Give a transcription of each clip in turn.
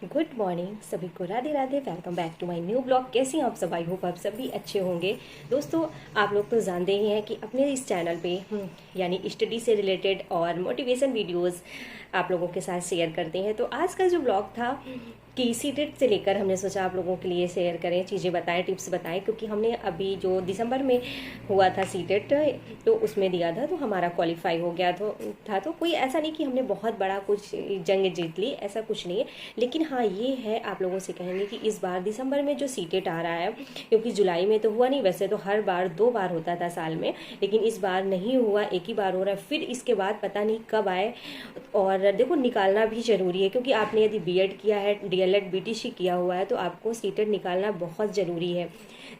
Good morning सभी को, Radhe Radhe. Welcome back to my new blog. कैसे हैं आप सब? आई होप आप सभी अच्छे होंगे। दोस्तों, आप लोग तो जानते ही हैं कि अपने इस चैनल पे यानी स्टडी से रिलेटेड और मोटिवेशन वीडियोस आप लोगों के साथ शेयर करते हैं। तो आज का जो ब्लॉग था कि सीटेट से लेकर हमने सोचा आप लोगों के लिए शेयर करें, चीज़ें बताएं, टिप्स बताएं, क्योंकि हमने अभी जो दिसंबर में हुआ था सीटेट तो उसमें दिया था, तो हमारा क्वालिफाई हो गया तो कोई ऐसा नहीं कि हमने बहुत बड़ा कुछ जंग जीत ली, ऐसा कुछ नहीं है। लेकिन हाँ, ये है, आप लोगों से कहेंगे कि इस बार दिसंबर में जो सीटेट आ रहा है, क्योंकि जुलाई में तो हुआ नहीं, वैसे तो हर बार 2 बार होता था साल में, लेकिन इस बार नहीं हुआ, एक ही बार हो रहा है। फिर इसके बाद पता नहीं कब आए। और देखो, निकालना भी ज़रूरी है, क्योंकि आपने यदि बीएड किया है, डीएलएड बीटीसी किया हुआ है, तो आपको सीटेट निकालना बहुत ज़रूरी है।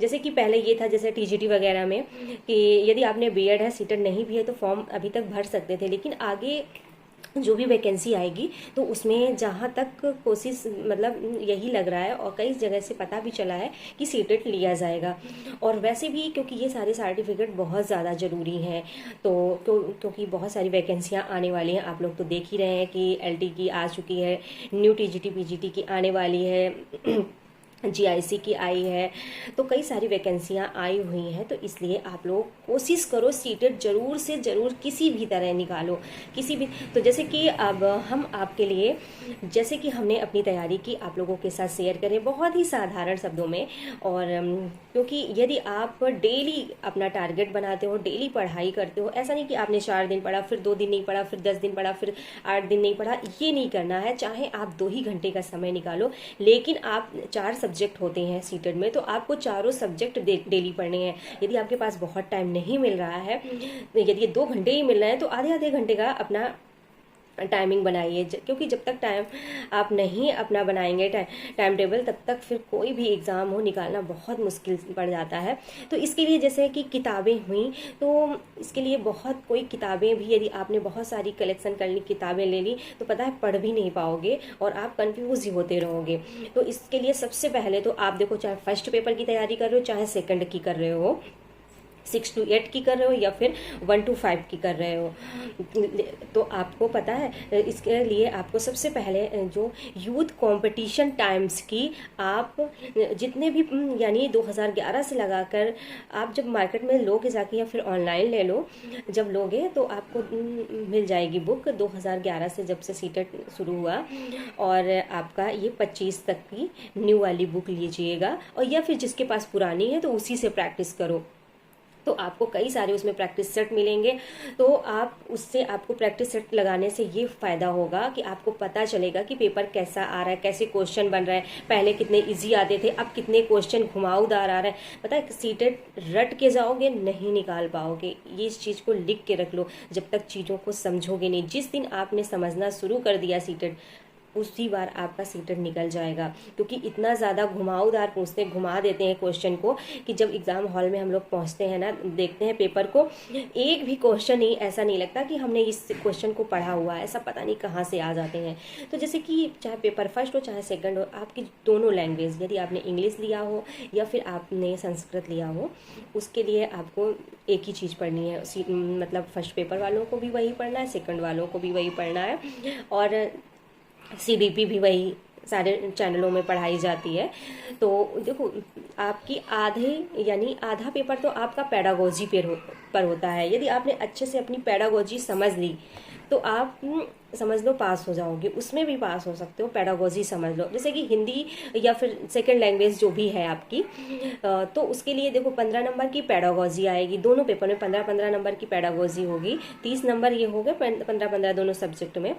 जैसे कि पहले ये था, जैसे टीजीटी वगैरह में, कि यदि आपने बीएड है, सीटेट नहीं भी है, तो फॉर्म अभी तक भर सकते थे। लेकिन आगे जो भी वैकेंसी आएगी तो उसमें जहाँ तक कोशिश, मतलब यही लग रहा है और कई जगह से पता भी चला है कि सीटेट लिया जाएगा। और वैसे भी क्योंकि ये सारे सर्टिफिकेट बहुत ज़्यादा ज़रूरी हैं, तो क्योंकि बहुत सारी वैकेंसियाँ आने वाली हैं। आप लोग तो देख ही रहे हैं कि एलटी की आ चुकी है, न्यू टीजीटी पीजीटी की आने वाली है, जीआईसी की आई है, तो कई सारी वैकेंसियां आई हुई हैं। तो इसलिए आप लोग कोशिश करो, सीटेट जरूर से ज़रूर किसी भी तरह निकालो, किसी भी। तो जैसे कि अब हम आपके लिए, जैसे कि हमने अपनी तैयारी की, आप लोगों के साथ शेयर करें बहुत ही साधारण शब्दों में। और क्योंकि यदि आप डेली अपना टारगेट बनाते हो, डेली पढ़ाई करते हो, ऐसा नहीं कि आपने 4 दिन पढ़ा, फिर 2 दिन नहीं पढ़ा, फिर 10 दिन पढ़ा, फिर 8 दिन नहीं पढ़ा, ये नहीं करना है। चाहे आप 2 ही घंटे का समय निकालो, लेकिन आप 4 सब्जेक्ट होते हैं सीटेट में, तो आपको चारों सब्जेक्ट डेली पढ़ने हैं। यदि आपके पास बहुत टाइम नहीं मिल रहा है, यदि ये 2 घंटे ही मिल रहे हैं, तो आधे आधे घंटे का अपना टाइमिंग बनाइए, क्योंकि जब तक टाइम आप नहीं अपना बनाएंगे टाइम टेबल, तब तक फिर कोई भी एग्ज़ाम हो निकालना बहुत मुश्किल पड़ जाता है। तो इसके लिए जैसे कि किताबें हुई, तो इसके लिए बहुत कोई किताबें भी, यदि आपने बहुत सारी कलेक्शन कर ली, किताबें ले ली, तो पता है पढ़ भी नहीं पाओगे और आप कंफ्यूज ही होते रहोगे। तो इसके लिए सबसे पहले तो आप देखो, चाहे फर्स्ट पेपर की तैयारी कर रहे हो, चाहे सेकंड की कर रहे हो, 6 to 8 की कर रहे हो, या फिर 1 to 5 की कर रहे हो, तो आपको पता है इसके लिए आपको सबसे पहले जो यूथ कंपटीशन टाइम्स की आप जितने भी, यानी 2011 से लगाकर आप जब मार्केट में लोगे जाके, या फिर ऑनलाइन ले लो, जब लोगे तो आपको मिल जाएगी बुक 2011 से, जब से सीटेट शुरू हुआ। और आपका ये 25 तक की न्यू वाली बुक लीजिएगा, और या फिर जिसके पास पुरानी है तो उसी से प्रैक्टिस करो, तो आपको कई सारे उसमें प्रैक्टिस सेट मिलेंगे। तो आप उससे, आपको प्रैक्टिस सेट लगाने से ये फ़ायदा होगा कि आपको पता चलेगा कि पेपर कैसा आ रहा है, कैसे क्वेश्चन बन रहा है, पहले कितने इजी आते थे, अब कितने क्वेश्चन घुमावदार आ रहा है। पता है, सीटेट रट के जाओगे नहीं निकाल पाओगे, ये इस चीज़ को लिख के रख लो। जब तक चीज़ों को समझोगे नहीं, जिस दिन आपने समझना शुरू कर दिया सीटेट, उसी बार आपका सीटेट निकल जाएगा। क्योंकि इतना ज़्यादा घुमावदार पूछते हैं, घुमा देते हैं क्वेश्चन को, कि जब एग्ज़ाम हॉल में हम लोग पहुंचते हैं ना, देखते हैं पेपर को, एक भी क्वेश्चन नहीं, ऐसा नहीं लगता कि हमने इस क्वेश्चन को पढ़ा हुआ है, ऐसा पता नहीं कहाँ से आ जाते हैं। तो जैसे कि चाहे पेपर फर्स्ट हो चाहे सेकंड हो, आपकी दोनों लैंग्वेज, यदि आपने इंग्लिश लिया हो या फिर आपने संस्कृत लिया हो, उसके लिए आपको एक ही चीज़ पढ़नी है। मतलब फर्स्ट पेपर वालों को भी वही पढ़ना है, सेकंड वालों को भी वही पढ़ना है, और सीडीपी भी वही सारे चैनलों में पढ़ाई जाती है। तो देखो, आपकी आधे, यानी आधा पेपर तो आपका पेडागोजी पर होता है। यदि आपने अच्छे से अपनी पेडागोजी समझ ली, तो आप समझ लो पास हो जाओगे, उसमें भी पास हो सकते हो, पेडागोजी समझ लो। जैसे कि हिंदी या फिर सेकंड लैंग्वेज जो भी है आपकी, तो उसके लिए देखो 15 नंबर की पेडागोजी आएगी, दोनों पेपर में 15-15 नंबर की पेडागोजी होगी, 30 नंबर ये हो गए 15-15 दोनों सब्जेक्ट में।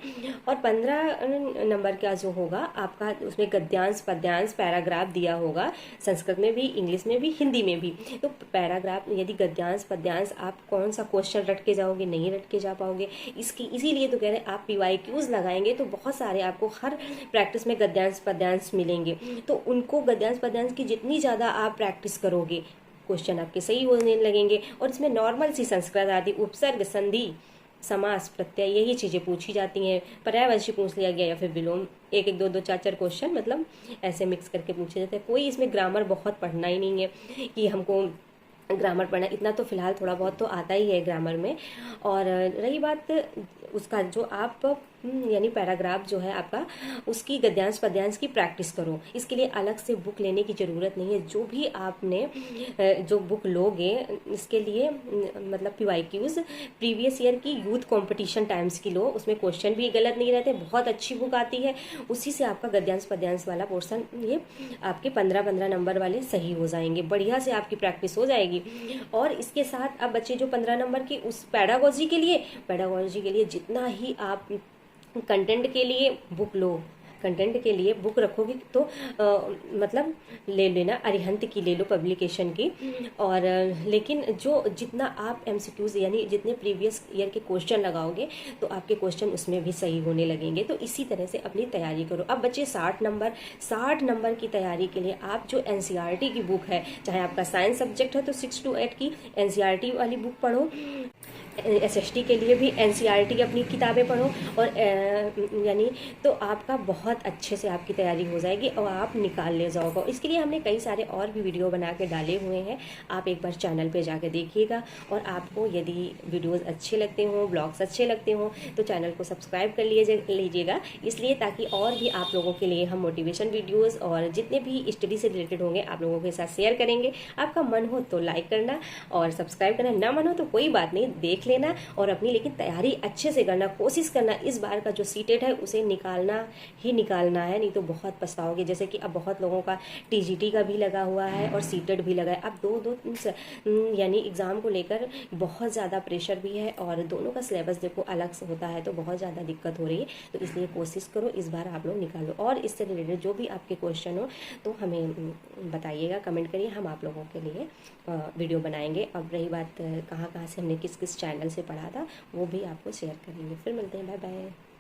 और 15 नंबर का जो होगा आपका, उसमें गद्यांश पद्यांश पैराग्राफ दिया होगा, संस्कृत में भी, इंग्लिश में भी, हिंदी में भी। तो पैराग्राफ, यदि गद्यांश पद्यांश, आप कौन सा क्वेश्चन रट के जाओगे, नहीं रट के जा पाओगे। इसीलिए तो कह रहे हैं, आप PYQs लगाएंगे तो बहुत सारे आपको हर प्रैक्टिस में गद्यांश पद्यांश मिलेंगे। तो उनको गद्यांश पद्यांश की जितनी ज़्यादा आप प्रैक्टिस करोगे, क्वेश्चन आपके सही होने लगेंगे। और इसमें नॉर्मल सी संस्कृत आदि, उपसर्ग, संधि, समास, प्रत्यय, यही चीज़ें पूछी जाती हैं। पर्यायवाची पूछ लिया गया, या फिर विलोम, 1-1 2-2 4-4 क्वेश्चन, मतलब ऐसे मिक्स करके पूछे जाते हैं। कोई इसमें ग्रामर बहुत पढ़ना ही नहीं है कि हमको ग्रामर पढ़ना, इतना तो फिलहाल थोड़ा बहुत तो आता ही है ग्रामर में। और रही बात उसका, जो आप यानी पैराग्राफ जो है आपका, उसकी गद्यांश पद्यांश की प्रैक्टिस करो। इसके लिए अलग से बुक लेने की ज़रूरत नहीं है। जो भी आपने जो बुक लोगे इसके लिए मतलब PYQs प्रीवियस ईयर की यूथ कंपटीशन टाइम्स की लो, उसमें क्वेश्चन भी गलत नहीं रहते, बहुत अच्छी बुक आती है। उसी से आपका गद्यांश पद्यांश वाला पोर्शन ये आपके 15-15 नंबर वाले सही हो जाएंगे, बढ़िया से आपकी प्रैक्टिस हो जाएगी। और इसके साथ अब बच्चे जो 15 नंबर की उस पैडागोजी के लिए जितना ही आप कंटेंट के लिए बुक लो, कंटेंट के लिए बुक रखोगे तो मतलब ले लेना अरिहंत की ले लो पब्लिकेशन की। और लेकिन जो जितना आप MCQs यानी जितने प्रीवियस ईयर के क्वेश्चन लगाओगे तो आपके क्वेश्चन उसमें भी सही होने लगेंगे। तो इसी तरह से अपनी तैयारी करो। अब बच्चे 60 नंबर की तैयारी के लिए आप जो NCERT की बुक है, चाहे आपका साइंस सब्जेक्ट है तो 6 to 8 की NCERT वाली बुक पढ़ो, SST के लिए भी NCERT की अपनी किताबें पढ़ो, और यानी तो आपका बहुत अच्छे से आपकी तैयारी हो जाएगी और आप निकाल ले जाओगे। इसके लिए हमने कई सारे और भी वीडियो बना के डाले हुए हैं, आप एक बार चैनल पे जाके देखिएगा। और आपको यदि वीडियोस अच्छे लगते हों, ब्लॉग्स अच्छे लगते हों तो चैनल को सब्सक्राइब कर लीजिएगा, इसलिए ताकि और भी आप लोगों के लिए हम मोटिवेशन वीडियोज़ और जितने भी स्टडी से रिलेटेड होंगे आप लोगों के साथ शेयर करेंगे। आपका मन हो तो लाइक करना और सब्सक्राइब करना, ना मन हो तो कोई बात नहीं, देख लेना और अपनी लेकिन तैयारी अच्छे से करना, कोशिश करना इस बार का जो सीटेट है उसे निकालना ही निकालना है, नहीं तो बहुत पछताओगे। जैसे कि अब बहुत लोगों का TGT का भी लगा हुआ है और सीटेट भी लगा है। अब दो यानी एग्ज़ाम को लेकर बहुत ज़्यादा प्रेशर भी है और दोनों का सिलेबस देखो अलग से होता है, तो बहुत ज़्यादा दिक्कत हो रही है। तो इसलिए कोशिश करो इस बार आप लोग निकालो, और इससे रिलेटेड जो भी आपके क्वेश्चन हो तो हमें बताइएगा, कमेंट करिए, हम आप लोगों के लिए वीडियो बनाएंगे। अब रही बात कहाँ से हमने किस किस चैनल से पढ़ा था वो भी आपको शेयर करेंगे। फिर मिलते हैं, बाय बाय।